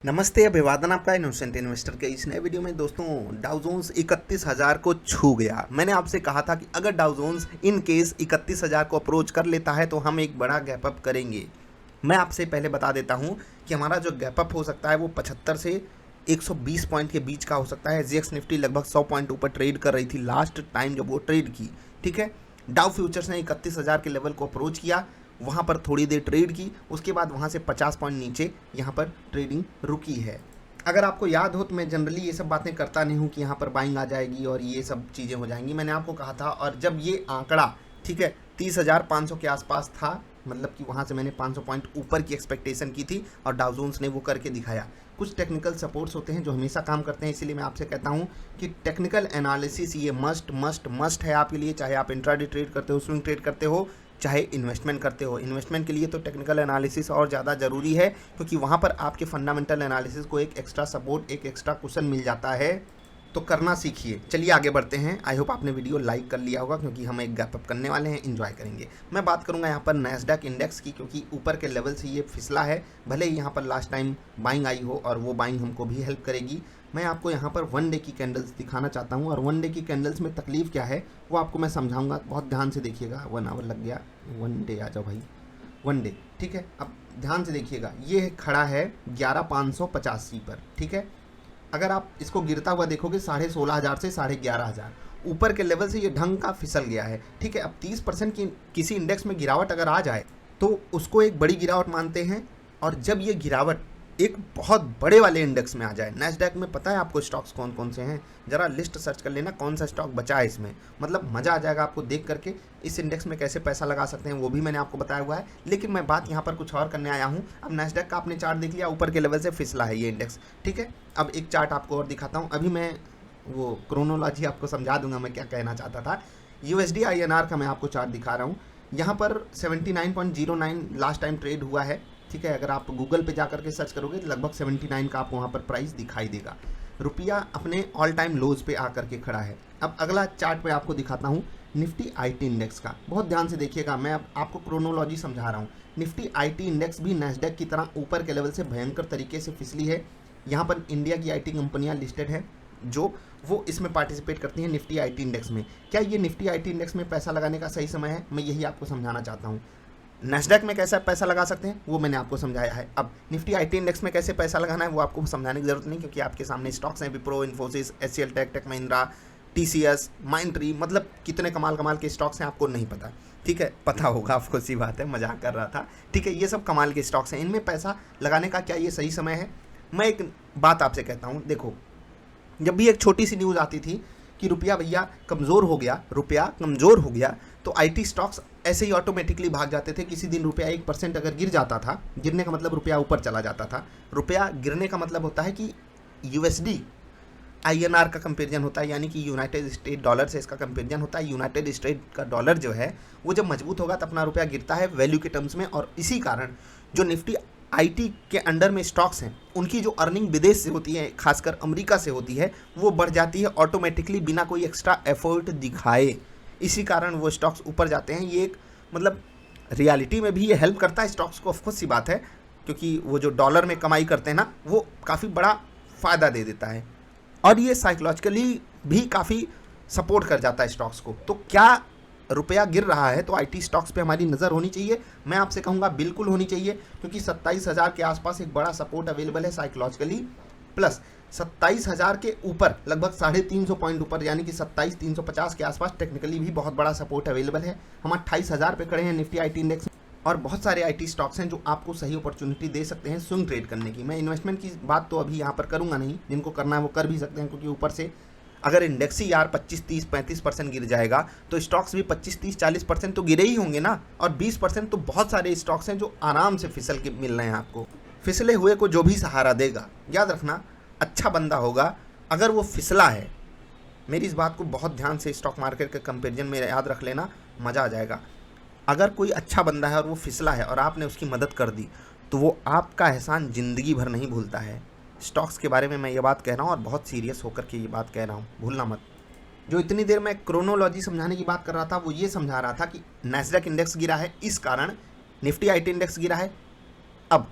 नमस्ते, अभिवादन आपका इनोसेंट इन्वेस्टर के इस नए वीडियो में। दोस्तों, डाउ जोन्स 31,000 को छू गया। मैंने आपसे कहा था कि अगर डाउ जोन्स इन केस 31,000 को अप्रोच कर लेता है तो हम एक बड़ा गैप अप करेंगे। मैं आपसे पहले बता देता हूं कि हमारा जो गैप अप हो सकता है वो 75 से 120 पॉइंट के बीच का हो सकता है। जेएक्स निफ्टी लगभग 100 पॉइंट ऊपर ट्रेड कर रही थी लास्ट टाइम जब वो ट्रेड की। ठीक है, डाउ फ्यूचर्स ने 31,000 के लेवल को अप्रोच किया, वहाँ पर थोड़ी देर ट्रेड की, उसके बाद वहाँ से 50 पॉइंट नीचे यहाँ पर ट्रेडिंग रुकी है। अगर आपको याद हो तो मैं जनरली ये सब बातें करता नहीं हूँ कि यहाँ पर बाइंग आ जाएगी और ये सब चीज़ें हो जाएंगी। मैंने आपको कहा था, और जब ये आंकड़ा ठीक है 30,500 के आसपास था, मतलब कि वहाँ से मैंने 500 पॉइंट ऊपर की एक्सपेक्टेशन की थी और डाउ जोन्स ने वो करके दिखाया। कुछ टेक्निकल सपोर्ट्स होते हैं जो हमेशा काम करते हैं, इसीलिए मैं आपसे कहता हूँ कि टेक्निकल एनालिसिस ये मस्ट है आपके लिए। चाहे आप इंट्राडे ट्रेड करते हो, स्विंग ट्रेड करते हो, चाहे इन्वेस्टमेंट करते हो। इन्वेस्टमेंट के लिए तो टेक्निकल एनालिसिस और ज़्यादा ज़रूरी है, क्योंकि वहाँ पर आपके फंडामेंटल एनालिसिस को एक एक्स्ट्रा सपोर्ट, एक एक्स्ट्रा कुशन मिल जाता है। तो करना सीखिए। चलिए आगे बढ़ते हैं। आई होप आपने वीडियो लाइक कर लिया होगा, क्योंकि हम एक गैप अप करने वाले हैं, एंजॉय करेंगे। मैं बात करूंगा यहाँ पर नैस्डैक इंडेक्स की, क्योंकि ऊपर के लेवल से ये फिसला है। भले ही यहाँ पर लास्ट टाइम बाइंग आई हो, और वो बाइंग हमको भी हेल्प करेगी। मैं आपको यहाँ पर वन डे की कैंडल्स दिखाना चाहता हूँ, और वन डे की कैंडल्स में तकलीफ क्या है वो आपको मैं समझाऊंगा। बहुत ध्यान से देखिएगा। 1 आवर लग गया। वन डे आ जाओ भाई, वन डे। ठीक है, अब ध्यान से देखिएगा। ये खड़ा है 11,585 पर। ठीक है, अगर आप इसको गिरता हुआ देखोगे 16,500 से 11,500 ऊपर के लेवल से ये ढंग का फिसल गया है। ठीक है, अब 30% की किसी इंडेक्स में गिरावट अगर आ जाए तो उसको एक बड़ी गिरावट मानते हैं। और जब ये गिरावट एक बहुत बड़े वाले इंडेक्स में आ जाए, नैस्डैक में पता है आपको स्टॉक्स कौन कौन से हैं? ज़रा लिस्ट सर्च कर लेना, कौन सा स्टॉक बचा है इसमें। मतलब मज़ा आ जाएगा आपको देख करके। इस इंडेक्स में कैसे पैसा लगा सकते हैं वो भी मैंने आपको बताया हुआ है, लेकिन मैं बात यहाँ पर कुछ और करने आया हूँ। अब नैस्डैक का आपने चार्ट देख लिया, ऊपर के लेवल से फिसला है ये इंडेक्स। ठीक है, अब एक चार्ट आपको और दिखाता हूँ। अभी मैं वो क्रोनोलॉजी आपको समझा दूंगा मैं क्या कहना चाहता था। यूएसडी INR का मैं आपको चार्ट दिखा रहा हूँ। यहाँ पर 79.09 लास्ट टाइम ट्रेड हुआ है। ठीक है, अगर आप गूगल पे जाकर के सर्च करोगे तो लगभग 79 का आपको वहाँ पर प्राइस दिखाई देगा। रुपया अपने ऑल टाइम लोज पे आकर के खड़ा है। अब अगला चार्ट पे आपको दिखाता हूँ निफ्टी IT इंडेक्स का। बहुत ध्यान से देखिएगा, मैं अब आपको क्रोनोलॉजी समझा रहा हूँ। निफ्टी IT इंडेक्स भी नैस्डैक की तरह ऊपर के लेवल से भयंकर तरीके से फिसली है। यहाँ पर इंडिया की IT कंपनियाँ लिस्टेड है जो वो इसमें पार्टिसिपेट करती हैं निफ्टी IT इंडेक्स में। क्या ये निफ्टी IT इंडेक्स में पैसा लगाने का सही समय है? मैं यही आपको समझाना चाहता हूँ। नैस्डैक में कैसा पैसा लगा सकते हैं वो मैंने आपको समझाया है। अब निफ्टी IT इंडेक्स में कैसे पैसा लगाना है वो आपको समझाने की जरूरत नहीं, क्योंकि आपके सामने स्टॉक्स हैं। Wipro, Infosys, HCL Tech Mahindra, TCS, Mindtree, मतलब कितने कमाल कमाल के स्टॉक्स हैं आपको नहीं पता। ठीक है, पता होगा आपको, सी बात है, मजाक कर रहा था। ठीक है, ये सब कमाल के स्टॉक्स हैं, इनमें पैसा लगाने का क्या ये सही समय है? मैं एक बात आपसे कहता हूँ, देखो, जब भी एक छोटी सी न्यूज़ आती थी कि रुपया भैया कमज़ोर हो गया, रुपया कमज़ोर हो गया, तो IT स्टॉक्स ऐसे ही ऑटोमेटिकली भाग जाते थे। किसी दिन रुपया 1% अगर गिर जाता था, गिरने का मतलब रुपया ऊपर चला जाता था। रुपया गिरने का मतलब होता है कि USD INR का कंपेरिजन होता है, यानी कि यूनाइटेड स्टेट डॉलर से इसका कंपेरिजन होता है। यूनाइटेड स्टेट का डॉलर जो है वो जब मजबूत होगा तो अपना रुपया गिरता है वैल्यू के टर्म्स में, और इसी कारण जो निफ्टी IT के अंडर में स्टॉक्स हैं उनकी जो अर्निंग विदेश से होती है, खासकर अमेरिका से होती है, वो बढ़ जाती है ऑटोमेटिकली बिना कोई एक्स्ट्रा एफर्ट दिखाए। इसी कारण वो स्टॉक्स ऊपर जाते हैं। ये एक मतलब रियलिटी में भी ये हेल्प करता है स्टॉक्स को, ऑफकोर्स सी बात है, क्योंकि वो जो डॉलर में कमाई करते हैं ना, वो काफ़ी बड़ा फ़ायदा दे देता है, और ये साइकोलॉजिकली भी काफ़ी सपोर्ट कर जाता है स्टॉक्स को। तो क्या रुपया गिर रहा है तो IT स्टॉक्स पे हमारी नज़र होनी चाहिए? मैं आपसे कहूँगा बिल्कुल होनी चाहिए, क्योंकि 27,000 के आसपास एक बड़ा सपोर्ट अवेलेबल है साइकोलॉजिकली। प्लस 27,000 के ऊपर लगभग 350 पॉइंट ऊपर, यानी कि 27,350 के आसपास टेक्निकली भी बहुत बड़ा सपोर्ट अवेलेबल है। हम 28,000 पे खड़े हैं निफ्टी IT इंडेक्स, और बहुत सारे IT स्टॉक्स हैं जो आपको सही अपॉर्चुनिटी दे सकते हैं स्विंग ट्रेड करने की। मैं इन्वेस्टमेंट की बात तो अभी यहाँ पर करूँगा नहीं, जिनको करना है वो कर भी सकते हैं, क्योंकि ऊपर से अगर इंडेक्स ही यार 25, 30, 35% गिर जाएगा तो स्टॉक्स भी 25, 30, 40% तो गिरे ही होंगे ना, और 20% तो बहुत सारे स्टॉक्स हैं जो आराम से फिसल के मिल रहे हैं आपको। फिसले हुए को जो भी सहारा देगा, याद रखना, अच्छा बंदा होगा अगर वो फिसला है। मेरी इस बात को बहुत ध्यान से स्टॉक मार्केट के कंपेरिजन में याद रख लेना, मज़ा आ जाएगा। अगर कोई अच्छा बंदा है और वो फिसला है और आपने उसकी मदद कर दी, तो वो आपका एहसान ज़िंदगी भर नहीं भूलता है। स्टॉक्स के बारे में मैं ये बात कह रहा हूँ, और बहुत सीरियस होकर के ये बात कह रहा हूँ, भूलना मत। जो इतनी देर मैं क्रोनोलॉजी समझाने की बात कर रहा था वो ये समझा रहा था कि नैस्डैक इंडेक्स गिरा है, इस कारण निफ्टी IT इंडेक्स गिरा है। अब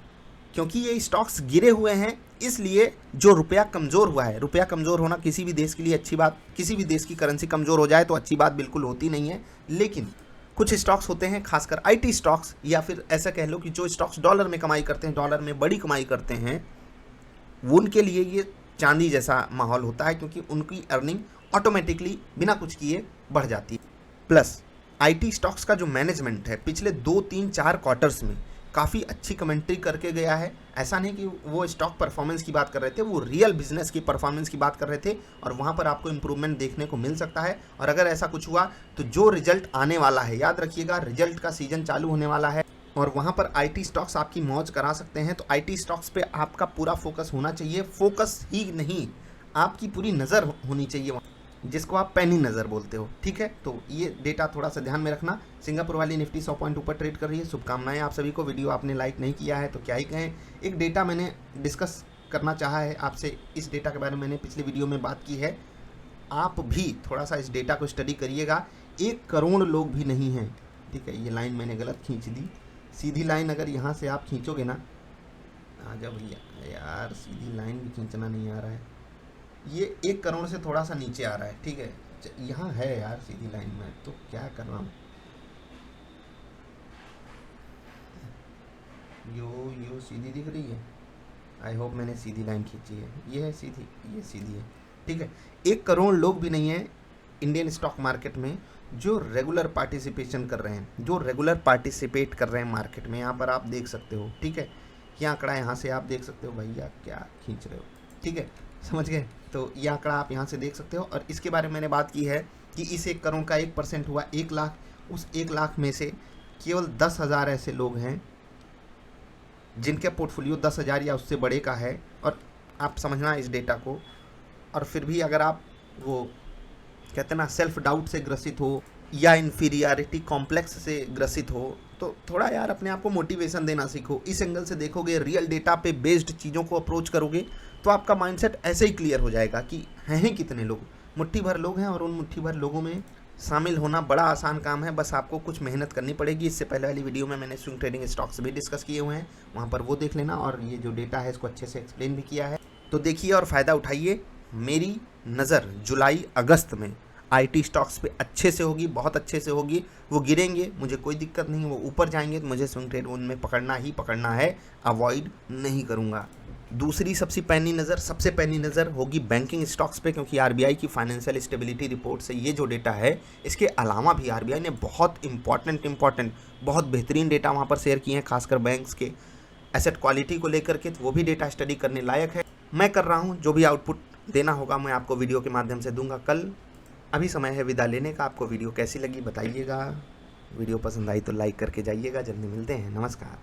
क्योंकि ये स्टॉक्स गिरे हुए हैं, इसलिए जो रुपया कमज़ोर हुआ है, रुपया कमज़ोर होना किसी भी देश के लिए अच्छी बात, किसी भी देश की करेंसी कमज़ोर हो जाए तो अच्छी बात बिल्कुल होती नहीं है। लेकिन कुछ स्टॉक्स होते हैं, खासकर आईटी स्टॉक्स, या फिर ऐसा कह लो कि जो स्टॉक्स डॉलर में कमाई करते हैं, डॉलर में बड़ी कमाई करते हैं, उनके लिए ये चांदी जैसा माहौल होता है, क्योंकि उनकी अर्निंग ऑटोमेटिकली बिना कुछ किए बढ़ जाती है। प्लस आईटी स्टॉक्स का जो मैनेजमेंट है पिछले 2, 3, 4 क्वार्टर्स में काफ़ी अच्छी कमेंट्री करके गया है। ऐसा नहीं कि वो स्टॉक परफॉर्मेंस की बात कर रहे थे, वो रियल बिजनेस की परफॉर्मेंस की बात कर रहे थे, और वहाँ पर आपको इम्प्रूवमेंट देखने को मिल सकता है। और अगर ऐसा कुछ हुआ तो जो रिजल्ट आने वाला है, याद रखिएगा रिजल्ट का सीजन चालू होने वाला है, और वहाँ पर आईटी स्टॉक्स आपकी मौज करा सकते हैं। तो आईटी स्टॉक्स पे आपका पूरा फोकस होना चाहिए, फोकस ही नहीं, आपकी पूरी नज़र होनी चाहिए, जिसको आप पैनी नज़र बोलते हो, ठीक है। तो ये डेटा थोड़ा सा ध्यान में रखना। सिंगापुर वाली निफ्टी 100 पॉइंट ऊपर ट्रेड कर रही है, शुभकामनाएं आप सभी को। वीडियो आपने लाइक नहीं किया है तो क्या ही कहें। एक डेटा मैंने डिस्कस करना चाहा है आपसे, इस डेटा के बारे में मैंने पिछले वीडियो में बात की है, आप भी थोड़ा सा इस डेटा को स्टडी करिएगा। 1 करोड़ लोग भी नहीं हैं, ठीक है। ये लाइन मैंने गलत खींच दी, सीधी लाइन अगर यहाँ से आप खींचोगे ना, आजा भैया यार, सीधी लाइन भी खींचना नहीं आ रहा है, ये 1 करोड़ से थोड़ा सा नीचे आ रहा है, ठीक है। यहाँ है यार सीधी लाइन में, तो क्या कर रहा हूँ, यो सीधी दिख रही है, आई होप मैंने सीधी लाइन खींची है, ये है सीधी, ये सीधी है, ठीक है। 1 करोड़ लोग भी नहीं है इंडियन स्टॉक मार्केट में जो रेगुलर पार्टिसिपेशन कर रहे हैं, जो रेगुलर पार्टिसिपेट कर रहे हैं मार्केट में। यहाँ पर आप देख सकते हो, ठीक है, ये आंकड़ा यहाँ से आप देख सकते हो, भैया क्या खींच रहे हो, ठीक है, समझ गए। तो ये आंकड़ा आप यहाँ से देख सकते हो, और इसके बारे में मैंने बात की है कि इस 1 करोड़ का 1% हुआ 1 लाख, उस 1 लाख में से केवल 10,000 ऐसे लोग हैं जिनके पोर्टफोलियो 10,000 या उससे बड़े का है। और आप समझना इस डेटा को, और फिर भी अगर आप वो कहते हैं ना सेल्फ डाउट से ग्रसित हो या इन्फीरियरिटी कॉम्प्लेक्स से ग्रसित हो, तो थोड़ा यार अपने आप को मोटिवेशन देना सीखो। इस एंगल से देखोगे, रियल डेटा पे बेस्ड चीज़ों को अप्रोच करोगे, तो आपका माइंडसेट ऐसे ही क्लियर हो जाएगा कि हैं कितने लोग, मुट्ठी भर लोग हैं, और उन मुट्ठी भर लोगों में शामिल होना बड़ा आसान काम है, बस आपको कुछ मेहनत करनी पड़ेगी। इससे पहले वाली वीडियो में मैंने स्विंग ट्रेडिंग स्टॉक्स भी डिस्कस किए हुए हैं, वहाँ पर वो देख लेना, और ये जो डेटा है इसको अच्छे से एक्सप्लेन भी किया है, तो देखिए और फ़ायदा उठाइए। मेरी नज़र जुलाई अगस्त में आईटी स्टॉक्स पे अच्छे से होगी, बहुत अच्छे से होगी। वो गिरेंगे मुझे कोई दिक्कत नहीं, वो ऊपर जाएंगे तो मुझे स्विंग ट्रेड उनमें पकड़ना ही पकड़ना है, अवॉइड नहीं करूँगा। दूसरी सबसे पैनी नज़र होगी बैंकिंग स्टॉक्स पे, क्योंकि आरबीआई की फाइनेंशियल स्टेबिलिटी रिपोर्ट से ये जो डेटा है, इसके अलावा भी आरबीआई ने बहुत इंपॉर्टेंट बहुत बेहतरीन डेटा वहाँ पर शेयर किए हैं, खासकर बैंक्स के एसेट क्वालिटी को लेकर के, तो वो भी डेटा स्टडी करने लायक है। मैं कर रहा हूँ, जो भी आउटपुट देना होगा मैं आपको वीडियो के माध्यम से दूंगा कल। अभी समय है विदा लेने का। आपको वीडियो कैसी लगी बताइएगा, वीडियो पसंद आई तो लाइक करके जाइएगा। जल्दी मिलते हैं, नमस्कार।